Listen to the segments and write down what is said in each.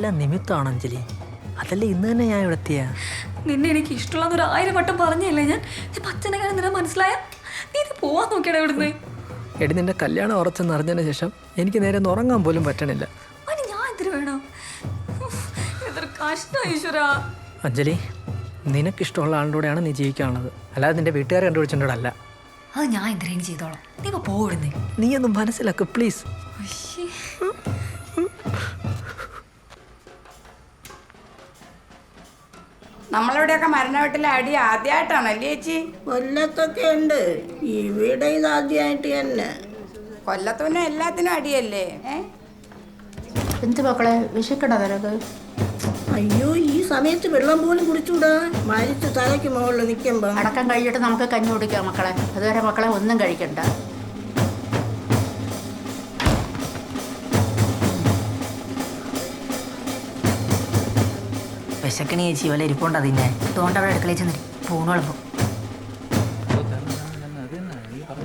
എല്ലാം നിമിത്തമാണ് അഞ്ജലി. അതല്ലേ ഇന്ന് തന്നെ ഞാൻ ഇവിടെ എത്തിയ. നിന്നെ എനിക്ക് ഇഷ്ടമുള്ള 1000 വട്ടം പറഞ്ഞല്ലേ ഞാൻ. അച്ഛനെ കാര്യം നിന്നെ മനസ്സിലായ നീ ഇത് പോവാൻ നോക്കിയാടാ ഇവിടുന്ന്. എടി നിന്റെ കല്യാണം ഉറച്ചെന്ന് അറിഞ്ഞതിന് ശേഷം എനിക്ക് നേരെ ഒന്ന് ഉറങ്ങാൻ പോലും പറ്റണില്ല. അതിന് ഞാൻ എന്തിനു വേണം? ഇതൊരു കഷ്ടം ഈശ്വരാ. അഞ്ജലി, നിനക്കിഷ്ടമുള്ള ആളുടെ കൂടെയാണ് നീ ജീവിക്കാനുള്ളത്, അല്ലാതെ നിന്റെ വീട്ടുകാരെ കണ്ടുപിടിച്ചിട്ടുണ്ടല്ല. അത് ഞാൻ എന്തിനേലും ചെയ്തോളാം. നീ ഇപ്പൊ പോവിടുന്നേ. നീ ഒന്നും മനസ്സിലാക്ക് പ്ലീസ്. നമ്മളിവിടെയൊക്കെ മരണ വീട്ടിലെ അടി ആദ്യമായിട്ടാണല്ലേ ചേച്ചി? കൊല്ലത്തൊക്കെ ഉണ്ട്, ഇവിടെ ഇത് ആദ്യമായിട്ട് തന്നെ. കൊല്ലത്തുന്നെ എല്ലാത്തിനും അടിയല്ലേ? എന്ത് മക്കളെ വിശക്കണ നിനക്ക്? അയ്യോ, ഈ സമയത്ത് വെള്ളം പോലും കുടിച്ചൂടാ, മരിച്ച് തലയ്ക്ക് മുകളിൽ നിൽക്കുമ്പോ. അടക്കം കഴിഞ്ഞിട്ട് നമുക്ക് കഞ്ഞി കുടിക്കാം മക്കളെ. അതുവരെ മക്കളെ ഒന്നും കഴിക്കണ്ട. വിശക്കണി ചേച്ചി വല്ല ഇരിപ്പുണ്ട് അതിന്നെ തോണ്ട അവിടെ അടുക്കളയിൽ ചെന്നിട്ട് പൂണുളമ്പോ.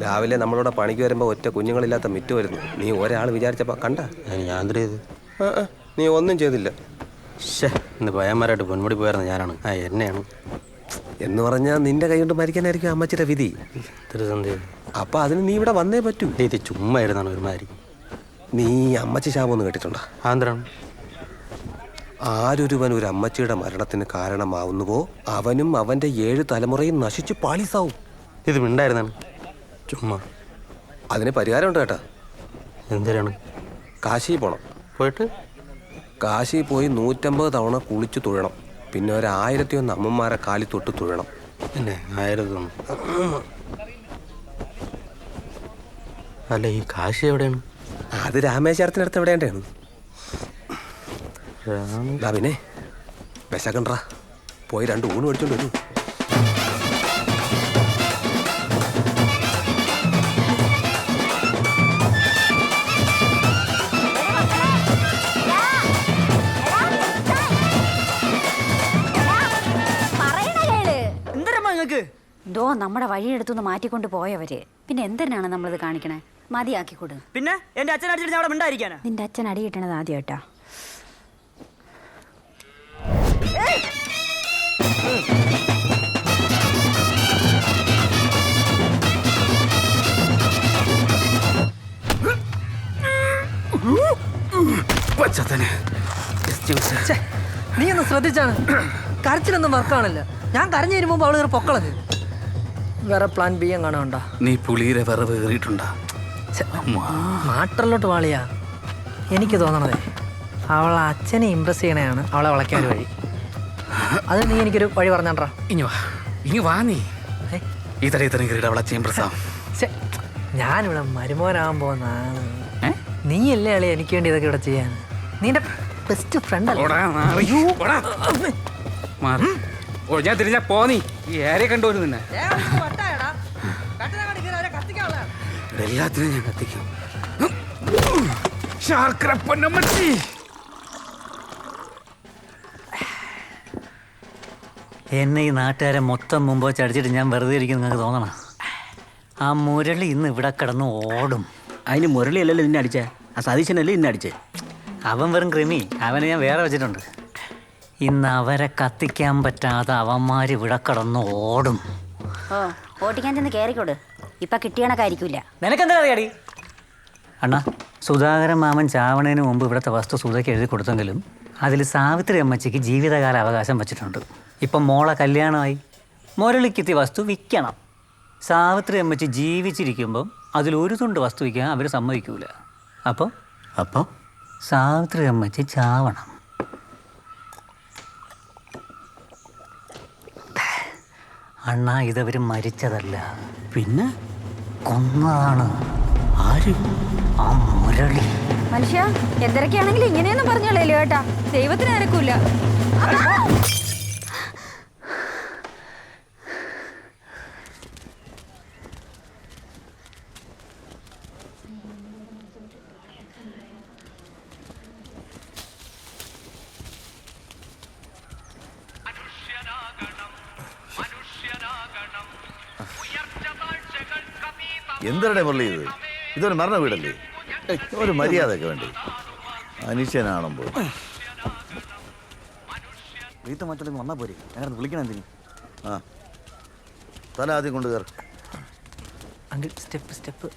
രാവിലെ നമ്മളോട് പണിക്ക് വരുമ്പോൾ ഒറ്റ കുഞ്ഞുങ്ങളില്ലാത്ത മിറ്റ് വരുന്നു. നീ ഒരാൾ വിചാരിച്ചപ്പോൾ കണ്ട ഞാൻ എന്ത് ചെയ്ത്? നീ ഒന്നും ചെയ്തില്ല. ഇന്ന് പയ്യന്മാരായിട്ട് പൊന്മുടി പോയായിരുന്നു ഞാനാണ്. എന്നെയാണ് എന്ന് പറഞ്ഞാൽ നിന്റെ കൈ കൊണ്ട് മരിക്കാനായിരിക്കും അമ്മച്ചിയുടെ വിധി. അപ്പൊ അതിന് നീ ഇവിടെ വന്നേ പറ്റൂ. ഇത് ചുമ്മാ ഇരുന്നാണ് ഒരുമാതിരി. നീ അമ്മച്ചി ശാപമൊന്നും കേട്ടിട്ടുണ്ടോ? ആന്ധ്രാണ്. ആരൊരുവൻ ഒരു അമ്മച്ചിയുടെ മരണത്തിന് കാരണമാവുന്നുവോ അവനും അവന്റെ 7 തലമുറയും നശിച്ചു പാളീസാവും. ഇത് മിണ്ടായിരുന്നാണ് ചുമ്മാ. അതിന് പരിഹാരമുണ്ട് കേട്ടാ. എന്തിനാണ്? കാശി പോണം. പോയിട്ട് കാശി പോയി 150 തവണ കുളിച്ചു തൊഴണം. പിന്നെ 1001 അമ്മമാരെ കാലി തൊട്ട് തൊഴണം. പിന്നെ 1000. അല്ല, ഈ കാശി എവിടെയാണ്? അത് രാമേശ്വരത്തിനടുത്ത് എവിടെയാണ്? പിന്നെ വിശക്കണ്ടാ, പോയി 2 ഊണ് മേടിച്ചോണ്ട് വരൂ. എന്തോ നമ്മുടെ വഴിയെടുത്തുനിന്ന് മാറ്റിക്കൊണ്ട് പോയവര്. പിന്നെ എന്തിനാണ് നമ്മളിത് കാണിക്കണേ? മതിയാക്കിക്കൊടു. പിന്നെ എന്റെ അച്ഛൻ അടിച്ചിട്ട് ഞാൻ അവിടെ മിണ്ടായിരിക്കാനാ? നിന്റെ അച്ഛൻ അടി കിട്ടണത് ആദ്യമായിട്ടാ. നീ ഒന്ന് ശ്രദ്ധിച്ചാണ്. കരച്ചിലൊന്നും വർക്കാണില്ല. ഞാൻ കരഞ്ഞു വരുമ്പോ അവള് പൊക്കളഞ്ഞ്. വേറെ പ്ലാൻ ബി എങ്ങാണുണ്ടോ? നീ പുളിയുടെ വിറവ് കയറിയിട്ടുണ്ടാ? മാട്ടറിലോട്ട് വാളിയാ. എനിക്ക് തോന്നണതേ അവളെ അച്ഛനെ ഇമ്പ്രസ് ചെയ്യണയാണ് അവളെ വളയ്ക്കാൻ വഴി. അത് നീ എനിക്കൊരു വഴി പറഞ്ഞാ. ഇനി വാ നീ ഇത്രയും കയറിയിട്ട് അവളെ ഇമ്പ്രസാവും. ഞാനിവിടെ മരുമോനാകാൻ പോകുന്നതാണ്. നീയല്ലേ അളി എനിക്ക് വേണ്ടി ഇതൊക്കെ ഇവിടെ ചെയ്യാൻ. നീന്റെ ബെസ്റ്റ് ഫ്രണ്ട് ഞാൻ തിരിഞ്ഞാ പോന്നീ ഈ ഏറെ കണ്ടുപോലും നിന്നെ എല്ലാത്തിനും ഞാൻ കത്തിക്കും. എന്നെ ഈ നാട്ടുകാരെ മൊത്തം മുമ്പ് ചടിച്ചിട്ട് ഞാൻ വെറുതെ ഇരിക്കുന്നു നിങ്ങൾക്ക് തോന്നണം? ആ മുരളി ഇന്ന് ഇവിടെ കിടന്ന് ഓടും. അതിന് മുരളിയല്ലല്ലോ നിന്നെ അടിച്ചേ, ആ സതീശനല്ലേ ഇന്നെ അടിച്ചേ. അവൻ വെറും കൃമി, അവനെ ഞാൻ വേറെ വെച്ചിട്ടുണ്ട്. ഇന്ന് അവരെ കത്തിക്കാൻ പറ്റാതെ അവന്മാര് ഇവിടെ കിടന്ന് ഓടും. ഓ, ഓട്ടിക്കാൻ ചെന്ന് കയറിക്കോട്. ഇപ്പൊ കിട്ടിയണക്കായിരിക്കില്ല. നിനക്കെന്താ അറിയാടി? അണ്ണാ, സുധാകരൻ മാമൻ ചാവണേന് മുമ്പ് ഇവിടുത്തെ വസ്തു സുധയ്ക്ക് എഴുതി കൊടുത്തെങ്കിലും അതിൽ സാവിത്രി അമ്മച്ചിക്ക് ജീവിതകാല അവകാശം വെച്ചിട്ടുണ്ട്. ഇപ്പം മോളെ കല്യാണമായി. മുരളിക്കെത്തിയ വസ്തു വിൽക്കണം. സാവിത്രി അമ്മച്ചി ജീവിച്ചിരിക്കുമ്പം അതിലൊരു തുണ്ട് വസ്തു വിൽക്കാൻ അവർ സമ്മതിക്കൂല. അപ്പോൾ സാവിത്രി അമ്മച്ചി ചാവണം. അണ്ണാ, ഇതവർ മരിച്ചതല്ല, പിന്നെ കൊന്നതാണ്. ആര്? ആ മുരളി. മനുഷ്യ എന്തൊക്കെയാണെങ്കിലും ഇങ്ങനെയൊന്നും പറഞ്ഞോളേ കേട്ടാ. ദൈവത്തിന് ആരക്കൂല. എന്താണ് മുരളി ഇത്? ഇതൊരു മരണ വീടല്ലേ? ഒരു മര്യാദയൊക്കെ വേണ്ടി. മനുഷ്യനാണെമ്പോൾ റീത്ത മാറ്റോടെ വന്നാൽ പോരെ അങ്ങനെ വിളിക്കണം എന്തിന്? ആ തല ആദ്യം കൊണ്ട് കയറി അങ്കിൾ സ്റ്റെപ്പ്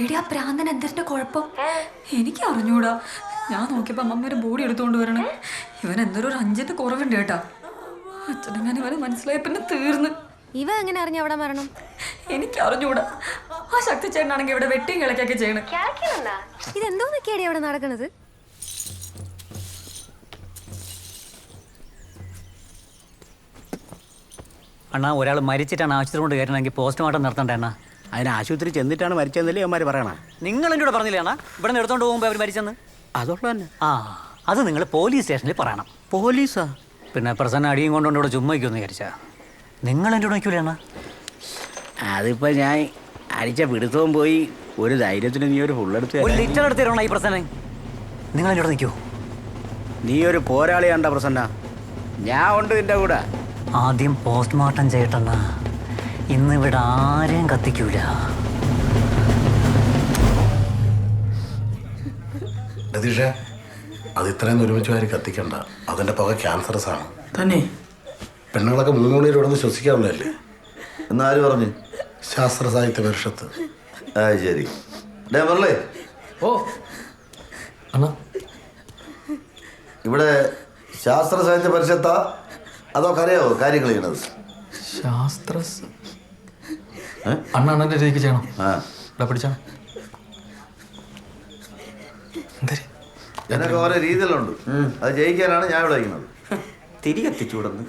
എടി ആ പ്രാന്തൻ എന്തിന്റെ കുഴപ്പം എനിക്ക് അറിഞ്ഞൂടാ. ഞാൻ നോക്കിയപ്പോ അമ്മ ഒരു ബോഡി എടുത്തുകൊണ്ട് വരണം. ഇവൻ എന്തൊരു 5 കുറവുണ്ട് കേട്ടാ. അച്ഛനെങ്ങനെ ഇവന് മനസ്സിലായ പിന്നെ തീർന്ന്. ഇവ എങ്ങനെ അറിഞ്ഞ അവിടെ മരണം? എനിക്ക് അറിഞ്ഞൂടാ. ആ ശക്തി ചേട്ടനാണെങ്കിൽ ഇവിടെ വെട്ടിയും കിളക്കൊക്കെ ചെയ്യണം. ഇതെന്തോന്നൊക്കെയാടി അവിടെ നടക്കണത്? അണ്ണാ ഒരാൾ മരിച്ചിട്ടാണ് ആശുപത്രി കൊണ്ട് കയറ്റണമെങ്കിൽ പോസ്റ്റ്മോർട്ടം നടത്തണ്ടേ അണ്ണാ? അതിന് ആശുപത്രി ചെന്നിട്ടാണ് മരിച്ചതെന്നല്ലേ അവന്മാർ പറയണ. നിങ്ങൾ എന്നോട് പറഞ്ഞില്ലേ അണ്ണാ ഇവിടെ നിന്ന് എടുത്തോണ്ട് പോകുമ്പോൾ അവർ മരിച്ചെന്ന്? അതുള്ള തന്നെ. ആ അത് നിങ്ങൾ പോലീസ് സ്റ്റേഷനിൽ പറയണം. പോലീസാ? പിന്നെ പ്രസന്ന അടിയും കൊണ്ടുകൊണ്ട് ഇവിടെ ചുമ്മാ വയ്ക്കുമെന്ന് വിചാരിച്ചാ നിങ്ങൾ എന്നോട് വയ്ക്കൂലേ അണ്ണാ? അതിപ്പോൾ ഞാൻ അടിച്ച പിടുത്തവും പോയി. ഒരു ധൈര്യത്തിന് നീ ഒരു ഫുള്ളെടുത്ത് ഒരു ലിറ്റർ എടുത്ത് തരണോ ഈ പ്രസന്ന? നിങ്ങൾ എന്നോട് നിൽക്കൂ. നീ ഒരു പോരാളിയാണ്ട പ്രസന്ന. ഞാൻ ഉണ്ട് നിന്റെ കൂടെ. ആദ്യം പോസ്റ്റ്മോർട്ടം ചെയ്യട്ടെന്നാ. ഇന്നിവിടെ ആരെയും കത്തിക്കൂല. രതീഷ അത് ഇത്രയും ഒരുമിച്ച് വാരി കത്തിക്കണ്ട. അതിൻ്റെ പുക ക്യാൻസറസ് ആണ് തന്നെ. പെണ്ണുങ്ങളൊക്കെ 3 മണിയിൽ ഇവിടെ നിന്ന് ശ്വസിക്കാറുള്ളതല്ലേ? എന്നാര് പറഞ്ഞു? ശാസ്ത്ര സാഹിത്യ പരിഷത്ത്. ആ ശരി. മുരളി ഓ അണ്ണാ ഇവിടെ ശാസ്ത്ര സാഹിത്യ പരിഷത്താ അതോ കരയാവോ കാര്യങ്ങൾ ചെയ്യണത്? ശാസ്ത്ര അണ്ണ അണ്ണൻ്റെ രീതിക്ക് ചെയ്യണം. ആ ഇവിടെ പിടിച്ചാ ഇതിനൊക്കെ ഓരോ രീതികളുണ്ട്. അത് ജയിക്കാനാണ് ഞാൻ ഇവിടെ വയ്ക്കുന്നത്. തിരികെത്തിച്ചൂടെന്ന്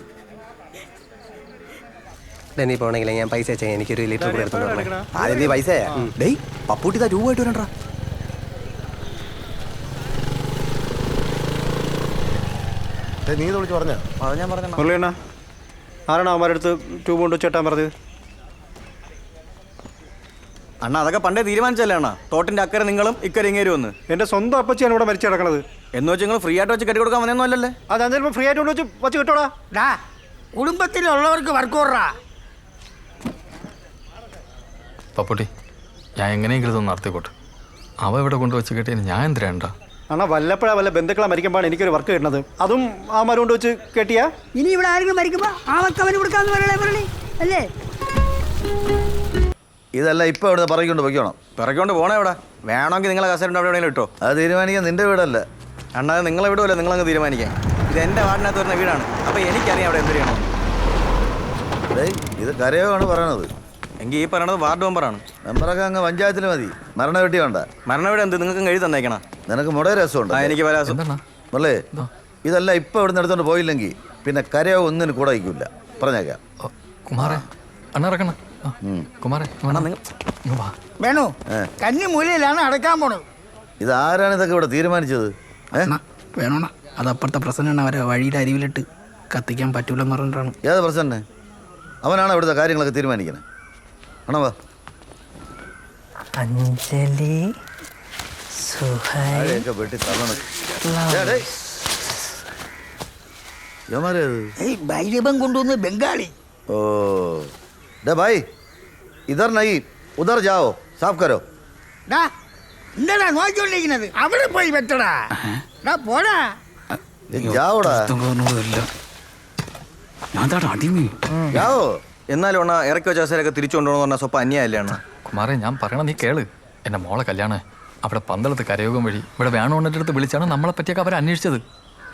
നീ പോണെങ്കിൽ ഞാൻ പൈസ ചെയ്യാൻ എനിക്കൊരു ലിറ്റർ കൂടെ എടുത്തോണ്ട് വരണേ. ആദ്യം നീ പൈസ ഡേയ് പപ്പൂട്ടി രൂപമായിട്ട് വരണ്ടാ. നീ ഇത് വിളിച്ച് പറഞ്ഞോ? അത് ഞാൻ പറഞ്ഞു. മുരളിയണ്ണ ആരാണ് അവന്മാരടുത്ത് ട്യൂബ് കൊണ്ട് ചേട്ടാൻ പറഞ്ഞത്? അണ്ണ അതൊക്കെ പണ്ടേ തീരുമാനിച്ചല്ലേ അണ്ണ. തോട്ടിന്റെ അക്കരെ നിങ്ങളും ഇക്കരെ ഇങ്ങേരും ഒന്ന്. എൻ്റെ സ്വന്തം അപ്പച്ചിയാണ് ഇവിടെ മരിച്ചു കിടക്കണത്. എന്ന് വെച്ച് നിങ്ങൾ ഫ്രീ ആയിട്ട് വെച്ച് കെട്ടി കൊടുക്കാൻ വന്നൊന്നും അല്ലല്ലേ? അത് ഞാൻ ചിലപ്പോൾ ഫ്രീ ആയിട്ട് കൊണ്ട് വെച്ച് കിട്ടോടാ. കുടുംബത്തിലുള്ളവർക്ക് വർക്കോറാ. പപ്പുട്ടി ഞാൻ എങ്ങനെയെങ്കിലും ഇതൊന്ന് നടത്തിക്കോട്ടെ. അവ ഇവിടെ കൊണ്ടുവച്ച് കെട്ടിയാൽ ഞാൻ എന്തിനാണ്ട? അണ്ണാ വല്ലപ്പോഴാ വല്ല ബന്ധുക്കളെ മരിക്കുമ്പോഴാണ് എനിക്കൊരു വർക്ക് കിട്ടുന്നത്. അതും ആ മരം കൊണ്ട് വെച്ച് കെട്ടിയാ? ഇനി ഇവിടെ ആരെങ്കിലും മരിക്കുമ്പോ ആ വർക്ക് അവന് കൊടുക്കാന്ന് പറയണേ മുരളി അല്ലേ? ഇതല്ല ഇപ്പൊ ഇവിടെ പറയിക്കൊണ്ട് വയ്ക്കണം. പിറക്കൊണ്ട് പോണേ ഇവിടെ. വേണമെങ്കിൽ നിങ്ങളെ കസേരൻ്റെ അവിടെ എവിടെയെങ്കിലും ഇട്ടോ. അത് തീരുമാനിക്കാൻ നിന്റെ വീടല്ല അണ്ണാ. അത് നിങ്ങളെ വീടുമല്ലോ, നിങ്ങളങ്ങ് തീരുമാനിക്കാൻ. ഇത് എൻ്റെ വാർഡിനകത്ത് വരുന്ന വീടാണ്. അപ്പോൾ എനിക്കറിയാം അവിടെ എന്ത് ചെയ്യണം. ഇത് കരയോഗമാണ് പറയണത്. എങ്കിൽ ഈ പറയണത് വാർഡ് മെമ്പറാണ്. മെമ്പറൊക്കെ അങ്ങ് പഞ്ചായത്തിൽ മതി. മരണ വീട്ടി വേണ്ട. മരണ വീട് എന്ത് നിങ്ങൾക്ക് എഴുതി തന്നേക്കണം. നിനക്ക് മുട രസമുണ്ട്. എനിക്ക് പരാസം. അല്ലേ ഇതല്ല ഇപ്പൊ ഇവിടെ നിന്ന് എടുത്തോണ്ട് പോയില്ലെങ്കിൽ പിന്നെ കരയോഗം ഒന്നിനും കൂടെ വയ്ക്കില്ല. പറഞ്ഞേക്കാം. കുമാരേ അണ്ണ ഇറക്കണം. കുമാരേ വേണു കന്നി മൂലയിലാണ് അടക്കാൻ പോണത്. ഇത് ആരാണ് ഇതൊക്കെ ഇവിടെ തീരുമാനിച്ചത്? വേണോണ അത് അപ്പുറത്തെ പ്രസന്നാണ്. അവരെ വഴിയുടെ അരിവിലിട്ട് കത്തിക്കാൻ പറ്റൂലെന്ന് പറഞ്ഞിട്ടാണ്. ഏത് പ്രസന്നെ? അവനാണ് ഇവിടുത്തെ കാര്യങ്ങളൊക്കെ തീരുമാനിക്കണേ. ആണോ? വാ അഞ്ജലി സുഹൈ വെട്ടി തള്ളണം. ഭൈരവം കൊണ്ടുവന്ന് ബംഗാളി. ഓ ഡേ ഭായ് ഇധർ നഹീ ഉധർ ജാവോ സാഫ് കരോ. എന്താടാ നോക്കിക്കൊണ്ടിരിക്കുന്നത്? അവിടെ പോയി വെട്ടടാ. പോടാ ജാവോടാ. ജാവോ. എന്നാലും അണ്ണാ ഇറക്കി വെച്ച അവസരമൊക്കെ തിരിച്ചു കൊണ്ടുപോകണമെന്ന് പറഞ്ഞാൽ സ്വപ്പം അന്യായല്ലേ അണ്ണാ? കുമാരേ ഞാൻ പറയണം, നീ കേള്. എൻ്റെ മോളെ കല്യാണം അവിടെ പന്തളത്ത് കരയോഗം വഴി ഇവിടെ വേണോണ്ണൻ്റെ അടുത്ത് വിളിച്ചാണ് നമ്മളെ പറ്റിയൊക്കെ അവർ അന്വേഷിച്ചത്.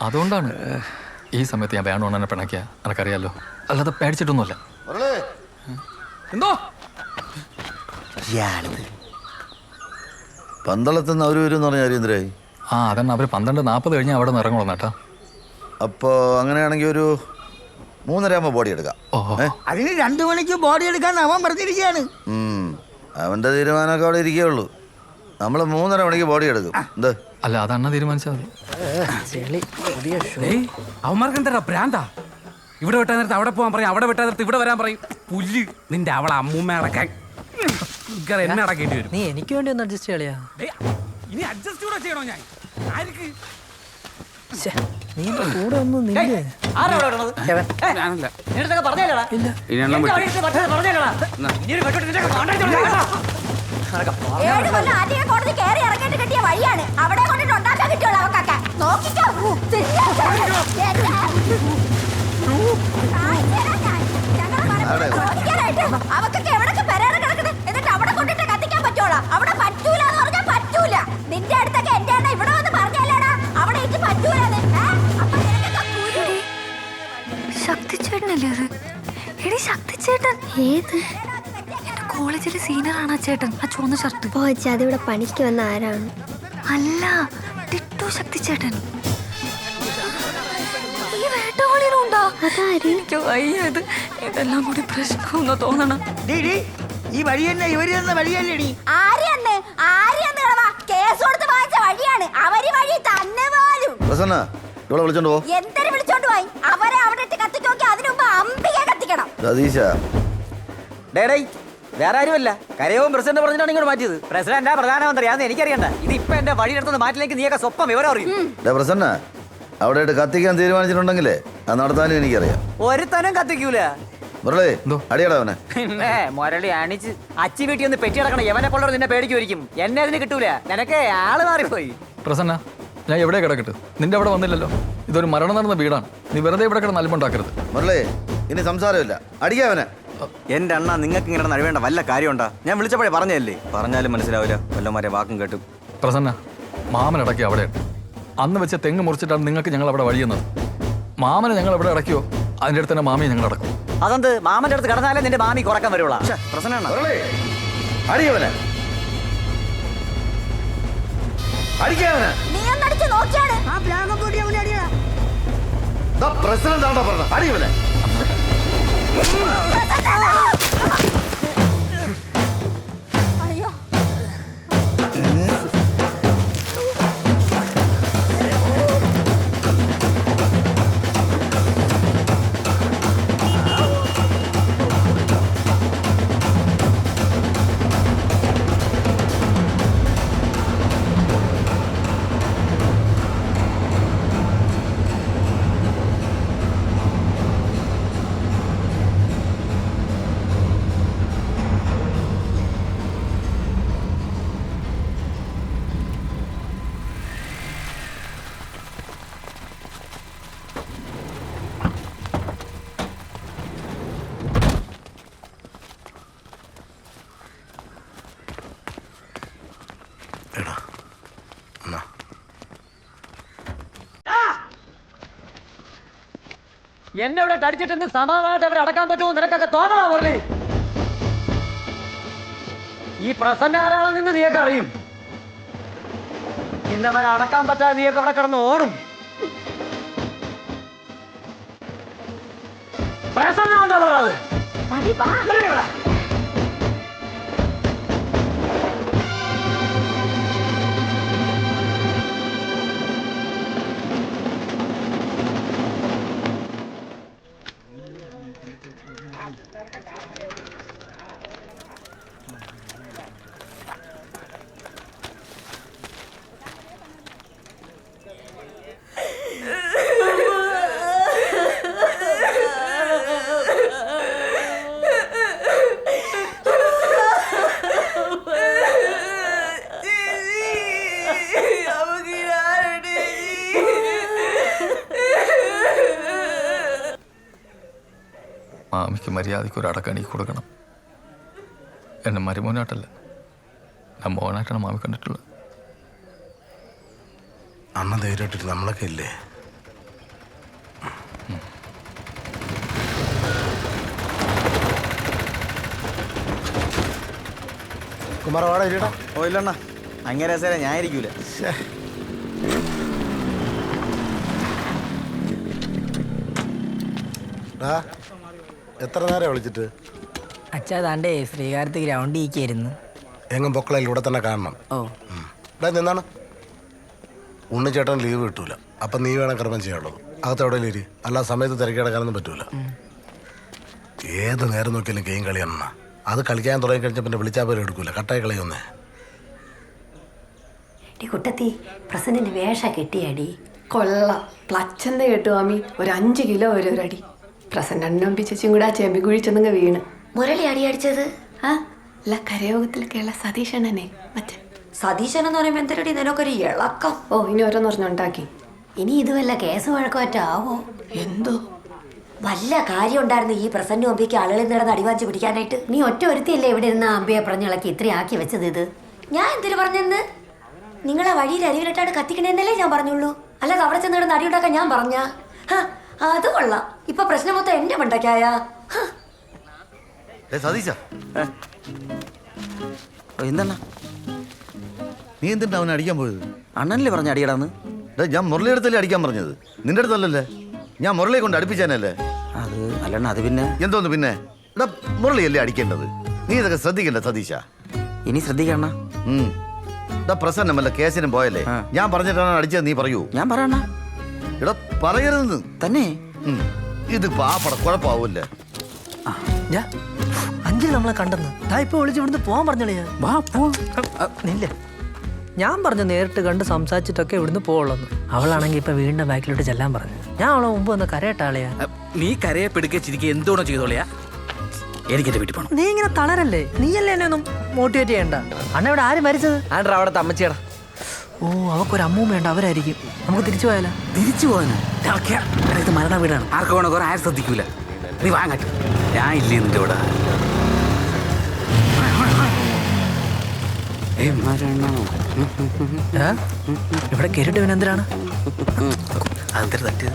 അതുകൊണ്ടാണ് ഈ സമയത്ത് ഞാൻ വേണോണ്ണനെ പിണക്കിയ. എനിക്കറിയാലോ, അല്ലാതെ പേടിച്ചിട്ടൊന്നുമല്ല. എന്തോ പന്തളത്തുനിന്ന് അവർ വരും എന്ന് പറഞ്ഞ അരീന്ദ്രായി. ആ അതന്നെ, അവർ 12:40 കഴിഞ്ഞ് അവിടെ നിന്ന് ഇറങ്ങുള്ളൂ കേട്ടാ. അപ്പോൾ അങ്ങനെയാണെങ്കിൽ ഒരു 3:30 ബോഡി എടുക്കാം. അതിന് 2 മണിക്ക് ബോഡി എടുക്കാൻ അവൻ പറഞ്ഞിരിക്കുകയാണ്. അവൻ്റെ തീരുമാനമൊക്കെ അവിടെ ഇരിക്കുകയുള്ളൂ. നമ്മൾ 3:30 മണിക്ക് ബോഡി എടുക്കും. എന്ത് അല്ല അതണ്ണ തീരുമാനിച്ചാൽ മതി. അവന്മാർക്ക് എന്താ ഭ്രാന്താ? ഇവിടെ വെട്ടാൻ നേരത്ത് അവിടെ പോകാൻ പറയും, അവിടെ വെട്ടാൻ നേരത്ത് ഇവിടെ വരാൻ പറയും. പുല്ല് നിന്റെ അവളെ അമ്മൂമ്മ അടക്കാൻ എന്നെ അടക്കേണ്ടി വരും. നീ എനിക്ക് വേണ്ടി ഒന്ന് അഡ്ജസ്റ്റ് ചെയ്യാ. ഇനി അഡ്ജസ്റ്റ് കൂടെ ചെയ്യണോ ഞാൻ? ആർക്ക് നീ കൂടെ ഒന്നും നില്ലേ കോടതി കയറി ഇറങ്ങിയിട്ട് കിട്ടിയ വഴിയാണ് അവിടെ കൊണ്ടിട്ട് ഉണ്ടാക്കാൻ കിട്ടിയുള്ളൂ അവക്കൊക്കെ നോക്കിക്കോ. അവക്കൊക്കെ എവിടൊക്കെ പെരേടെ കിടക്കുന്നത് എന്നിട്ട് അവിടെ കൊണ്ടിട്ട് കത്തിക്കാൻ പറ്റുള്ളൂ. അവിടെ പറ്റൂല എന്ന് പറഞ്ഞാൽ പറ്റൂല. നിന്റെ അടുത്തൊക്കെ എന്റെ അണ്ണ ഇവിടെ വന്ന് പറഞ്ഞല്ലേടാ അവിടെ എനിക്ക് പറ്റൂലെന്ന്. ശക്തിച്ചേട്ടനല്ലേ അത്? എടി ശക്തിച്ചേട്ടൻ ഏത്? എന്റെ കോളേജിലെ സീനിയർ ആണ് ആ ചേട്ടൻ, ആ ചുവന്ന ഷർട്ട്. അതിവിടെ പണിക്ക് വന്ന ആരാണ്? അല്ല, ടിറ്റു ശക്തിച്ചേട്ടൻ. ഈ വേട്ടവാളിനുണ്ടോ? എനിക്ക് വയ്യത് ഇതെല്ലാം കൂടി പ്രശ്നമെന്ന് തോന്നണം. ഈ വഴി തന്നെ ഇവര് തന്ന വഴിയല്ലേടി? കേസ് കൊടുത്ത് വാങ്ങിച്ച വഴിയാണ്. അവര് വഴി തന്നെ പോലും വിളിച്ചോണ്ട് പോ. എന്തൊരു വിളിച്ചോണ്ട് പോയി? അവരെ അവിടെ ഇട്ട് കത്തിക്കോക്കി അതിനു മുമ്പ് അമ്പിയെ കത്തിക്കണം. വേറെ ആരുമല്ല, കരയവും പ്രസിഡന്റ് പറഞ്ഞിട്ടാണ് ഇങ്ങോട്ട് മാറ്റിയത്. പ്രസിഡന്റാ പ്രധാനമന്ത്രിയാന്ന് എനിക്കറിയണ്ട. ഇത് ഇപ്പൊ എന്റെ വഴിയെടുത്തുന്ന മാറ്റിലേക്ക് നീയൊക്കെ സ്വപ്പം വിവരം അറിയും. പ്രസന്ന അവിടെ കത്തിക്കാൻ തീരുമാനിച്ചിട്ടുണ്ടെങ്കിലേ അത് നടത്താനും എനിക്കറിയാം. ഒരുത്തനും കത്തിക്കൂല. മുരളി അടിയടാ അവനെ. പിന്നെ മുരളി അണിച്ച് അച്ചി വീട്ടിൽ ഒന്ന് പെറ്റി കിടക്കണം. എവനെ കൊള്ളവർ നിന്നെ പേടിക്കുമായിരിക്കും. എന്നെ അതിന് കിട്ടൂല. നിനക്ക് ആള് മാറിപ്പോയി. പ്രസന്ന, ഞാൻ എവിടെ കിടക്കട്ടെ? നിന്റെ അവിടെ വന്നില്ലല്ലോ. ഇതൊരു മരണം നടന്ന വീടാണ്. നീ വെറുതെ ഇവിടെ കിടന്ന് അലമ്പുണ്ടാക്കരുത്. മുരളി ഇനി സംസാരമില്ല, അടിക്കാവനെ. എന്റെ അണ്ണ, നിങ്ങൾക്ക് ഇങ്ങനെ നഴുവേണ്ട വല്ല കാര്യമുണ്ടാ? ഞാൻ വിളിച്ചപ്പോഴേ പറഞ്ഞല്ലേ. പറഞ്ഞാലും മനസ്സിലാവില്ല, വല്ലമാരെ വാക്കും കേട്ടും. പ്രസന്ന, മാമൻ ഇടയ്ക്ക് അവിടെയുണ്ട്. അന്ന് വെച്ച തെങ്ങ് മുറിച്ചിട്ടാണ് നിങ്ങൾക്ക് ഞങ്ങൾ അവിടെ വഴിയുന്നത്. മാമനെ ഞങ്ങൾ എവിടെ അടയ്ക്കുമോ അതിൻ്റെ അടുത്ത് തന്നെ മാമിയെ ഞങ്ങൾ അടക്കും. അതെന്ത്? മാമന്റെ അടുത്ത് കിടന്നാലേ നിന്റെ മാമി കുറക്കാൻ വരുള്ളൂ. പ്രസന്ന അടിയവനെ, അടിക്കാവനെ. പ്രസിഡന്റ് ആണോ പറഞ്ഞ? അടിയവനെ. അയ്യോ, എന്നെ ഇവിടെ കടിച്ചിട്ട് സമാധാനമായിട്ട് അവരെ അടക്കാൻ പറ്റുമോ നിനക്കൊക്കെ തോന്നണോ മുരളി? ഈ പ്രസന്ന ആരാണെന്ന് നീയൊക്കെ അറിയും. ഇന്നവരെ അടക്കാൻ പറ്റാതെ നീയൊക്കെ അവിടെ കിടന്ന് ഓടും. പ്രസന്ന ഉണ്ടല്ലോ. മാമിക്ക് മര്യാദയ്ക്ക് ഒരു അടക്കണി കൊടുക്കണം. എന്നെ മരുമോനായിട്ടല്ല, ഞാൻ മോനായിട്ടാണ് മാമി കണ്ടിട്ടുള്ളത്. അമ്മ ധൈര്യമായിട്ടിട്ട് നമ്മളൊക്കെ ഇല്ലേ? കുമാരവാട ഇല്ലടാ. ഓ ഇല്ലണ്ണ, അങ്ങനെ രസേല ഞാൻ ഇരിക്കൂല. എത്ര നേരം വിളിച്ചിട്ട്? അച്ഛാ താണ്ടേ ശ്രീകാര്യത്ത് ഗ്രൗണ്ട് ഇരിക്കായിരുന്നു. എങ്ങും പൊക്കളയിൽ ഇവിടെ തന്നെ കാണണം. ഓ ഇവിടെ നിന്നാണ് ഉണ്ണിച്ചേട്ടൻ ലീവ് കിട്ടൂല. അപ്പം നീ വേണം കർമ്മം ചെയ്യാനുള്ളത്. അകത്ത് എവിടെയെങ്കിലും ഇരി, അല്ല സമയത്ത് തിരക്കി കിടക്കാനൊന്നും പറ്റൂല. ഏത് നേരം നോക്കിയാലും ഗെയിം കളിയാണ്. അത് കളിക്കാൻ തുടങ്ങി കഴിഞ്ഞാൽ പിന്നെ വിളിച്ചാൽ പോലും എടുക്കൂല, കട്ടായി കളിയൊന്നേ. കുട്ടത്തി പ്രസന്റിന്റെ വേഷ കെട്ടിയാടി. കൊള്ളാം. പ്ലച്ചന്റെ കേട്ടു മാമി. ഒരു 5 കിലോ ഒരു അടി. പ്രസന്റ് അണ്ണനും പിച്ചും കൂടെ ആ ചെമ്പിക്കുഴി ചെന്നങ്ങ് വീണ്. മുരളി അടിയടിച്ചത് ആ അല്ല, കരയോഗത്തിലൊക്കെയുള്ള സതീശണ്ണനെ മറ്റേ. സതീശൻ എന്ന് പറയുമ്പോ എന്തൊരു നിനക്കൊരു ഇളക്കം. ഓ, ഇനി ഓരോന്ന് പറഞ്ഞുണ്ടാക്കി. ഇനി ഇത് വല്ല കേസ് വഴക്കമാറ്റാവോ? എന്തോ വല്ല കാര്യം ഉണ്ടായിരുന്നു ഈ പ്രസന്റ് ഒമ്പിക്ക് ആളുകളിൽ നടന്ന് അടിവാഞ്ചി പിടിക്കാനായിട്ട്. നീ ഒറ്റ ഒരുത്തിയല്ലേ ഇവിടെ ഇരുന്ന് അമ്പയെ പറഞ്ഞിളക്കി ഇത്രയും ആക്കി വെച്ചത് ഇത്? ഞാൻ എന്തിനു പറഞ്ഞെന്ന്? നിങ്ങളെ വഴിയിൽ അരിവിലിട്ടാണ് കത്തിക്കണേന്നല്ലേ ഞാൻ പറഞ്ഞുള്ളൂ. അല്ലാതെ അവിടെ ചെന്ന് കിടന്ന് അടിയുണ്ടാക്കാൻ ഞാൻ പറഞ്ഞ? അത് കൊള്ളാം. ഇപ്പൊ പ്രശ്നം മൊത്തം എന്റെ മണ്ടയ്ക്കായ. സതീശ, എന്താണ് നീ എന്തിനാ അവനെ അടിക്കാൻ പോയത്? അണ്ണനല്ലേ പറഞ്ഞ അടിയടാന്ന്? ഞാൻ മുരളിയുടെ അടുത്തല്ലേ അടിക്കാൻ പറഞ്ഞത്, നിന്റെ അടുത്തല്ലല്ലേ. ഞാൻ മുരളിയെ കൊണ്ട് അടുപ്പിച്ചാനല്ലേ. അത് അല്ലണ്ണ, അത് പിന്നെ എന്തോന്ന് പിന്നെ? എടാ, മുരളിയല്ലേ അടിക്കേണ്ടത്. നീ ഇതൊക്കെ ശ്രദ്ധിക്കണ്ട സതീശ. ഇനി ശ്രദ്ധിക്കണ്ണ. പ്രസന്നം വല്ല കേസിനും പോയല്ലേ. ഞാൻ പറഞ്ഞിട്ടാണ് അടിച്ചത്, നീ പറയൂ. ഞാൻ പറയണ. എടാ, പറയരുതെന്ന് തന്നെ. ഇത് പാപ്പട കുഴപ്പമാവൂല്ലേ. അഞ്ചിൽ നമ്മളെ കണ്ടെന്ന് ഇപ്പൊ വിളിച്ച് ഇവിടുന്ന് പോവാൻ പറഞ്ഞളിയാ. നില്ല, ഞാൻ പറഞ്ഞു നേരിട്ട് കണ്ട് സംസാരിച്ചിട്ടൊക്കെ ഇവിടുന്ന് പോവുള്ളൂ. അവളാണെങ്കിൽ ഇപ്പൊ വീണ്ടും ബാക്കിലോട്ട് ചെല്ലാൻ പറഞ്ഞു. ഞാൻ അവളെ മുമ്പ് വന്ന് കരയട്ടാളിയാ. നീ കരയെ പിടിക്കുക ചിരിക്കുക എന്തോണോ ചെയ്തോളിയാ. എനിക്കെന്റെ വീട്ടിൽ പോകണം. നീ ഇങ്ങനെ തളരല്ലേ. നീയല്ലേ എന്നെ ഒന്നും മോട്ടിവേറ്റ് ചെയ്യണ്ട. അണ്ണ ഇവിടെ ആര് മരിച്ചത്? അവിടെ അമ്മച്ചിയടാ. ഓ, അവക്കൊരു അമ്മൂമ്മയുണ്ട്, അവരായിരിക്കും. നമുക്ക് തിരിച്ചു പോയാലോ? തിരിച്ചു പോകാനാ? ഇത് മരണ വീടാണ്. ആർക്ക് വേണോ ആരും ശ്രദ്ധിക്കൂല. നീ വാങ്ങട്ടെ, ഞാൻ ഇല്ലേ നിന്റെ ഇവിടെ. ഇവിടെ കേറിട്ട് എന്തിനാണ് അതെന്തൊരു തട്ട്?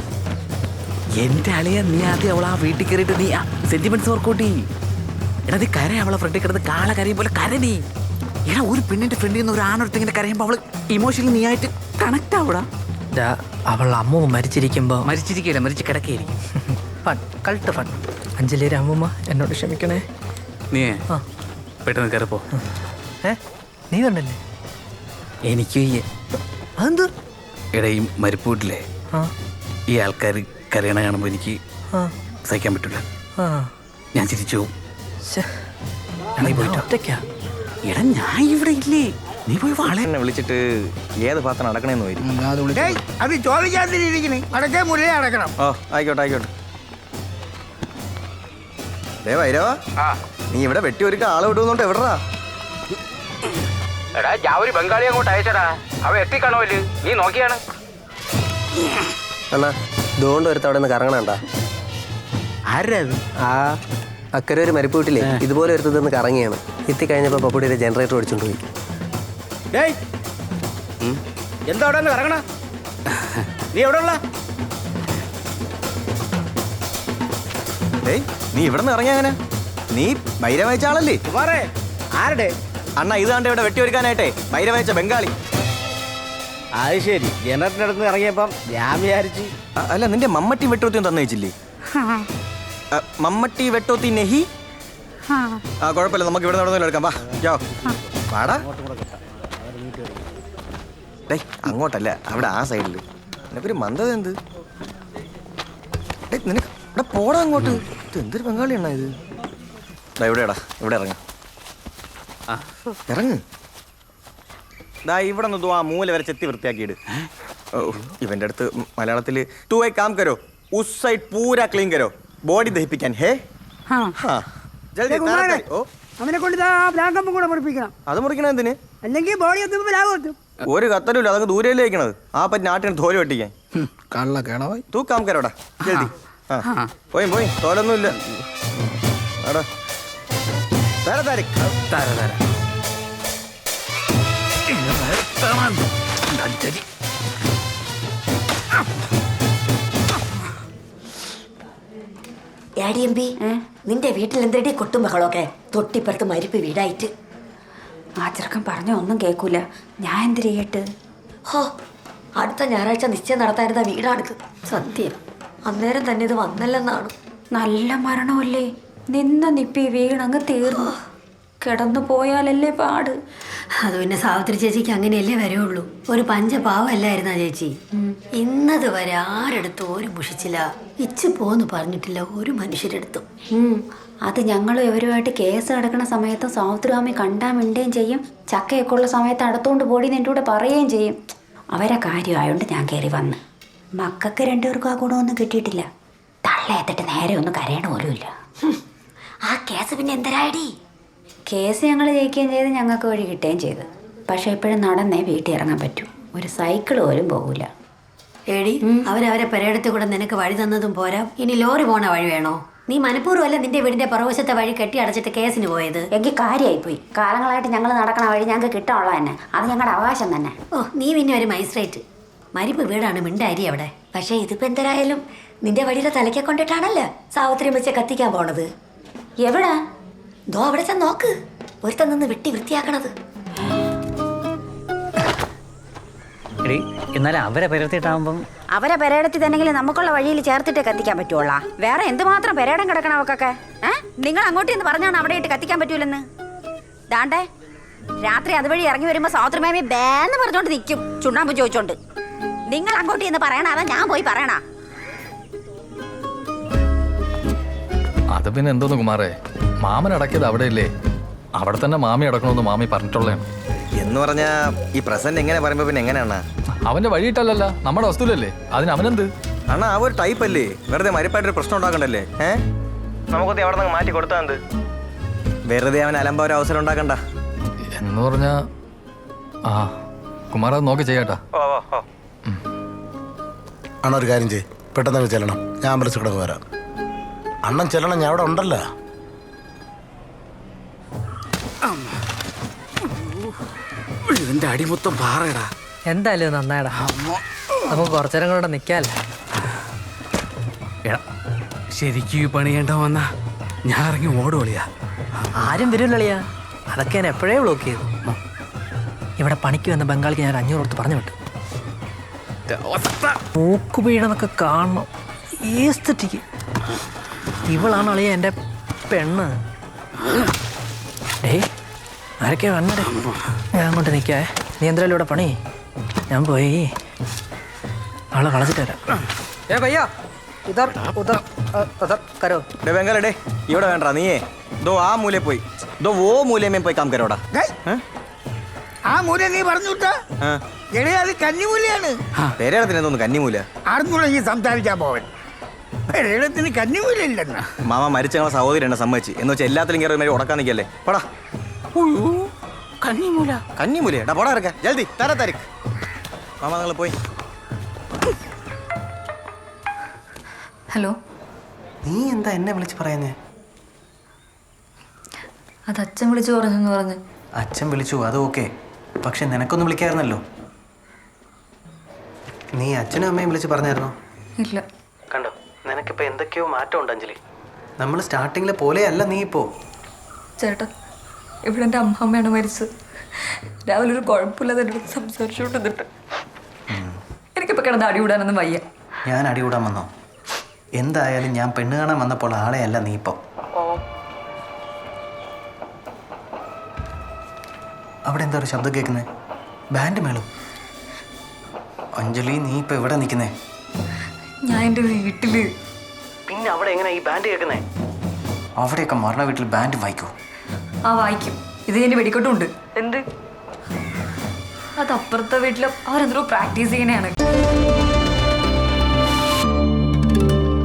എന്റെ അളിയ, നീ ആദ്യം അവളെ ആ വീട്ടിൽ കയറിയിട്ട് നീ സെന്റിമെന്റ്സ് വർക്കൗട്ട് ചെയ്യും. എടാ, നീ കര അവളെ ഫ്രണ്ടിൽ കിടന്ന് കാള കരയും പോലെ കര നീ. എടാ, ഒരു പെണ്ണിന്റെ ഫ്രണ്ടിൽ നിന്ന് ഒരു ആണൊരുത്ത് ഇങ്ങനെ കരയുമ്പോൾ അവള് ഇമോഷണലി നീ ആയിട്ട് കണക്ട് ആവൂടാ. അവൾ അമ്മ മരിച്ചിരിക്കുമ്പോ മരിച്ചിരിക്കില്ല, മരിച്ച് കിടക്കുകയായിരിക്കും. Fun, cult fun. അഞ്ജലിയുടെ അമ്മൂമ്മ എന്നോട് ക്ഷമിക്കണേ. നീ പെട്ടെന്ന് കയറിപ്പോ. നീ കണ്ടല്ലേ? എനിക്ക് അതെന്ത്? എടാ, ഈ മരിപ്പ് വീട്ടിലെ ഈ ആൾക്കാർ കരയണ കാണുമ്പോൾ എനിക്ക് സഹിക്കാൻ പറ്റില്ല. ഞാൻ ചിരിച്ചു പോകും. നീ പോയിട്ട് ഒറ്റയ്ക്കാ? എടാ, ഞാൻ ഇവിടെ ഇല്ലേ. നീ പോയി വാളെ വിളിച്ചിട്ട് ഏത് ഭാഗത്താണ് നടക്കണേന്ന് പോയി. അത് ചോദിക്കാതിരിക്കണേ. അടക്കേ മുരളി അടക്കണം. ഓ, ആയിക്കോട്ടെ ആയിക്കോട്ടെ. വൈരവാ, നീ ഇവിടെ വെട്ടി ഒരുക്ക ആളെ വിടുന്നുണ്ട്. എവിടാ? എടാ, ഞാൻ ഒരു ബംഗാളി അങ്ങോട്ട് അയച്ചടാ. അവ എത്തിക്കാണോല്, നീ നോക്കിയാണ്. അണ്ണാ, ഇതുകൊണ്ട് ഒരു തവണ കറങ്ങണണ്ട. ആരാ? അക്കരെ ഒരു മരിപ്പ് വീട്ടിലേ ഇതുപോലെ ഒരു നിന്ന് കറങ്ങിയാണ്. എത്തിക്കഴിഞ്ഞപ്പോ പപ്പുടിയുടെ ജനറേറ്റർ ഓടിച്ചോണ്ട് പോയി. എന്താ അവിടെ കറങ്ങണ? നീ എവിടെ ഉള്ള? നീ ഇവിടെ നിന്ന് ഇറങ്ങിയ അങ്ങനെ? നീ വൈര വായിച്ച ആളല്ലേ? ആരുടെ അണ്ണ? ഇത് കണ്ട് ഇവിടെ വെട്ടി ഒരുക്കാനായിട്ടേ വൈര വായിച്ച ബംഗാളി. അത് ശരി. ജനറേറ്ററിന്റെ അടുത്ത് ഇറങ്ങിയപ്പം ഞാൻ വിചാരിച്ചു. അല്ല, നിന്റെ മമ്മട്ടി വെട്ടോത്തിയും തന്നയിച്ചില്ലേ? മമ്മട്ടി വെട്ടോത്തി നെഹി. കുഴപ്പമില്ല, നമുക്ക് ഇവിടെ നടന്നു എടുക്കാം. വാടാ. അങ്ങോട്ടല്ല, അവിടെ ആ സൈഡില്. നിനക്കൊരു മന്ദത എന്ത്? നിനക്ക് ഇവിടെ പോടാ അങ്ങോട്ട്. ഇത് എന്തൊരു ബംഗാളി എണ്ണ ഇത്? ഇവിടെടാ, ഇവിടെ ഇറങ്ങ. ഇറങ്ങ്. ഇവിടെ നിന്ന് ആ മൂല വരെ ചെത്തി വൃത്തിയാക്കിയിട്. ഇവന്റെ അടുത്ത് മലയാളത്തില് തൂ ഏ കാം കരോ, ഉസ് സൈഡ് പൂരാ ക്ലീൻ കരോ, ബോഡി ദഹിപ്പിക്കാൻ. അവനെ കൊണ്ട് കൂടെ മുറിപ്പിക്കണം. അത് മുറിക്കണ എന്തിന്? അല്ലെങ്കിൽ ബോഡി എത്തും. ഒരു കത്തലുമില്ല, അതൊക്കെ ദൂരല്ലേ വയ്ക്കണത്. ആ പറ്റി നാട്ടിന് തോല് വെട്ടിക്കാൻ. തൂ കാം കരോടാ, ജൽദി. പോയി പോയി, തോലൊന്നും ഇല്ല. നിന്റെ വീട്ടിൽ എന്തേടി കൊട്ടും ബഹളമൊക്കെ? തൊട്ടിപ്പുറത്ത് മരിപ്പ് വീടായിട്ട്. ആ ചെറുക്കൻ പറഞ്ഞ ഒന്നും കേൾക്കൂല. ഞാൻ എന്ത് ചെയ്യട്ട്? അടുത്ത ഞായറാഴ്ച നിശ്ചയം നടത്തായിരുന്ന വീടാണിത്. സത്യം. അന്നേരം തന്നെ ഇത് വന്നല്ലെന്നാണ്. നല്ല മരണമല്ലേ. നിന്ന നിപ്പി വീണങ്ങ് തീർന്നു. കിടന്നു പോയാലല്ലേ പാട്. അത് പിന്നെ സാവിത്രി ചേച്ചിക്ക് അങ്ങനെയല്ലേ വരുള്ളൂ. ഒരു പഞ്ചപാവല്ലായിരുന്ന ചേച്ചി. ഇന്നത് വരെ ആരെടുത്തും ഒരു മുഷിച്ചില്ല. ഇച്ചു പോന്ന് പറഞ്ഞിട്ടില്ല ഒരു മനുഷ്യരെടുത്തും. അത് ഞങ്ങളും ഇവരുമായിട്ട് കേസ് നടക്കുന്ന സമയത്ത് സാവിത്രിമാമി കണ്ടാൻ മിണ്ടുകയും ചെയ്യും. ചക്കയൊക്കെ ഉള്ള സമയത്ത് അടുത്തോണ്ട് പോടി നിന്റെ കൂടെ പറയുകയും ചെയ്യും. അവരെ കാര്യമായോണ്ട് ഞാൻ കയറി വന്ന്. മക്കൾക്ക് രണ്ടുപേർക്കും ആ ഗുണമൊന്നും കിട്ടിയിട്ടില്ല. തള്ളയെത്തിട്ട് നേരെ ഒന്നും കരയണ പോലുമില്ല. ആ കേസ് പിന്നെ എന്തരായടി? കേസ് ഞങ്ങൾ ജയിക്കുകയും ചെയ്ത് ഞങ്ങൾക്ക് വഴി കിട്ടുകയും ചെയ്തു. പക്ഷെ ഇപ്പോഴും നടന്നേ വീട്ടിൽ ഇറങ്ങാൻ പറ്റൂ. ഒരു സൈക്കിൾ പോലും പോകൂല. എടി അവരവരെ പെരേടത്തിൽ കൂടെ നിനക്ക് വഴി തന്നതും പോരാ, ഇനി ലോറി പോണ വഴി വേണോ? നീ മനഃപൂർവ്വമല്ല നിന്റെ വീടിന്റെ പുറവശത്തെ വഴി കെട്ടി അടച്ചിട്ട് കേസിന് പോയത്. എനിക്ക് കാര്യമായിപ്പോയി. കാലങ്ങളായിട്ട് ഞങ്ങൾ നടക്കണ വഴി ഞങ്ങൾക്ക് കിട്ടാനുള്ള തന്നെ. അത് ഞങ്ങളുടെ അവകാശം തന്നെ. ഓ, നീ പിന്നെ ഒരു മജിസ്ട്രേറ്റ്. മരിപ്പ് വീടാണ്, മിണ്ടാരി അവിടെ. പക്ഷെ ഇതിപ്പോ എന്തരായാലും നിന്റെ വഴിയുടെ തലയ്ക്കെ കൊണ്ടിട്ടാണല്ലോ സാവിത്രി വെച്ച് കത്തിക്കാൻ പോണത്. എവിടെ? ദോ അവിടെ ചെന്ന് നോക്ക്, ഒരുത്തൻ നിന്ന് വെട്ടി വൃത്തിയാക്കണത്. എടി എന്നാലും അവരെ പെരത്തിട്ടാകുമ്പം അവരെ പെരേടത്തിൽ തന്നെങ്കിലും നമുക്കുള്ള വഴിയിൽ ചേർത്തിട്ട് കത്തിക്കാൻ പറ്റുള്ളൂ. വേറെ എന്തുമാത്രം പെരേടം കിടക്കണം അവക്കൊക്കെ. നിങ്ങൾ അങ്ങോട്ട് എന്ന് പറഞ്ഞാണ് അവിടെ ഇട്ട് കത്തിക്കാൻ പറ്റൂലെന്ന്. ദാണ്ടേ രാത്രി അതുവഴി ഇറങ്ങി വരുമ്പോ സാവിത്രിമേമി ബേന്ന് പറഞ്ഞോണ്ട് നിൽക്കും, ചുണ്ണാമ്പ് ചോദിച്ചോണ്ട്. നിങ്ങൾ അങ്ങോട്ട് എന്ന് പറയണ, അതാ ഞാൻ പോയി പറയണ. അത് പിന്നെ എന്തോന്ന് കുമാറേ, മാമൻ അടക്കിയത് അവിടെ ഇല്ലേ? അവിടെ തന്നെ മാമി അടക്കണമെന്ന് മാമി പറഞ്ഞിട്ടുള്ളതാണ്. എന്ന് പറഞ്ഞാ ഈ പ്രസന്റ് എങ്ങനെ പറയുമ്പോ പിന്നെ എങ്ങനെയാണ്? അവന്റെ വഴിയിട്ടല്ലല്ല, നമ്മുടെ വസ്തുലല്ലേ, അതിന് അവനെന്ത്? അണ്ണാ ആ ഒരു ടൈപ്പ് അല്ലേ, വെറുതെ മരിപ്പായിട്ടൊരു പ്രശ്നം ഉണ്ടാക്കണ്ടല്ലേ. നമുക്കൊത്തി അവിടെ നിന്ന് മാറ്റി കൊടുത്താ എന്ത്? വെറുതെ അവൻ അലമ്പ ഒരു അവസരം ഉണ്ടാക്കണ്ട എന്ന് പറഞ്ഞാ ആ കുമാർ അത് നോക്കി ചെയ്യാട്ടാ. അണ്ണ ഒരു കാര്യം ചെയ്യ്, പെട്ടെന്ന് ചെല്ലണം. ഞാൻ അമ്പലത്തിൽ കിടക്ക് വരാം. അണ്ണൻ ചെല്ലണം, ഞാൻ അവിടെ ഉണ്ടല്ലോ. ഇതിന്റെ അടിമൊത്തം പാറയടാ. എന്തായാലും നന്നായടാ, നമുക്ക് കുറച്ചേരം കൂടെ നിൽക്കാല്ലേ. ശരിക്കും പണിയേണ്ട വന്നാ ഞാൻ ഇറങ്ങി ഓടുവളിയാ. ആരും വരില്ലളിയാ, അതൊക്കെ ഞാൻ എപ്പോഴേ ബ്ലോക്ക് ചെയ്തു. ഇവിടെ പണിക്ക് വന്ന ബംഗാളിക്ക് ഞാൻ 500 കൊടുത്ത് പറഞ്ഞു വിട്ടു. മൂക്കുപീഴെന്നൊക്കെ കാണണം, ഏസ്തറ്റിക്ക്. ഇവളാണ് അളിയ എൻ്റെ പെണ്ണ്. ഡേ ആരൊക്കെയാ വന്നടേ? ഞാൻ അങ്ങോട്ട് നിൽക്കേ. നീ എന്തായാലും ഇവിടെ പണി, ഞാൻ പോയി അവളെ കളച്ചിട്ട് വരാം. ഏ ഭയ്യാ ഇതർ ഉദർ ഉദർ കരോ. ബംഗാളേ ഇവിടെ വേണ്ട, നീയേ ദോ ആ മൂല പോയി, ദോ ഓ മൂലമേ പോയി കാം കരോടാ. ആ മൂല നീ പറഞ്ഞുട്ടാ എടേ, അത് കന്നിമൂലയാണ്. പേരേടത്തിന് എന്തോന്ന് കന്നിമൂല? അറിഞ്ഞൂടെ ഈ സംസാരിക്കാൻ പോവൻ. പേരേടത്തിന് കന്നിമൂല ഇല്ലെന്ന്. മാമ മരിച്ച ഞങ്ങളെ സഹോദരി എന്നെ സമ്മതിച്ച് എന്ന് വെച്ചാൽ എല്ലാത്തിലും കയറി മാതിരി ഉടക്കാൻ നിൽക്കല്ലേ. പോടാ കന്നിമൂല കന്നിമൂലയാ, പോടാ ഇറക്കാം ജൽദി തര തരിക്ക്. മാമ നിങ്ങൾ പോയി. ഹലോ, നീ എന്താ എന്നെ വിളിച്ച് പറയുന്നേ? അത് അച്ഛൻ വിളിച്ചു പറഞ്ഞെന്ന് പറഞ്ഞ്. അച്ഛൻ വിളിച്ചു, അത് ഓക്കെ, പക്ഷെ നിനക്കൊന്നും വിളിക്കായിരുന്നല്ലോ. നീ അച്ഛനും അമ്മയും വിളിച്ച് പറഞ്ഞായിരുന്നോ? ഇല്ല. കണ്ടോ, നിനക്കിപ്പോൾ എന്തൊക്കെയോ മാറ്റമുണ്ട് അഞ്ജലി. നമ്മൾ സ്റ്റാർട്ടിങ്ങിലെ പോലെയല്ല നീ ഇപ്പോൾ. ചേട്ടാ, ഇവിടെ എൻ്റെ അമ്മയാണ് മരിച്ചത്. രാവിലെ ഒരു കുഴപ്പമില്ലാതെ എൻ്റെ അടുത്ത് സംസാരിച്ചുകൊണ്ടിരുന്നിട്ട് എനിക്കിപ്പോൾ കിടന്ന് അടികൂടാനൊന്നും വയ്യ. ഞാൻ അടികൂടാൻ വന്നോ? എന്തായാലും ഞാൻ പെണ്ണ് കാണാൻ വന്നപ്പോൾ ആളെയല്ല നീ ഇപ്പോൾ. അവിടെ എന്താ ഒരു ശബ്ദം കേൾക്കുന്നേ? ബാൻഡ് മേളും. അഞ്ജലി, നീ ഇപ്പം എവിടെ നിൽക്കുന്നേ? ഞാൻ എൻ്റെ വീട്ടില്. പിന്നെ അവിടെ എങ്ങനെ ഈ ബാൻഡ് കേൾക്കുന്നേ? അവിടെയൊക്കെ മരണ വീട്ടിൽ ബാൻഡ് വായിക്കോ? ആ വായിക്കും. ഇത് എൻ്റെ വെടിക്കെട്ടുണ്ട്. എന്ത്? അത് അപ്പുറത്തെ വീട്ടിൽ അവരെന്തോ പ്രാക്ടീസ് ചെയ്യണയാണ്.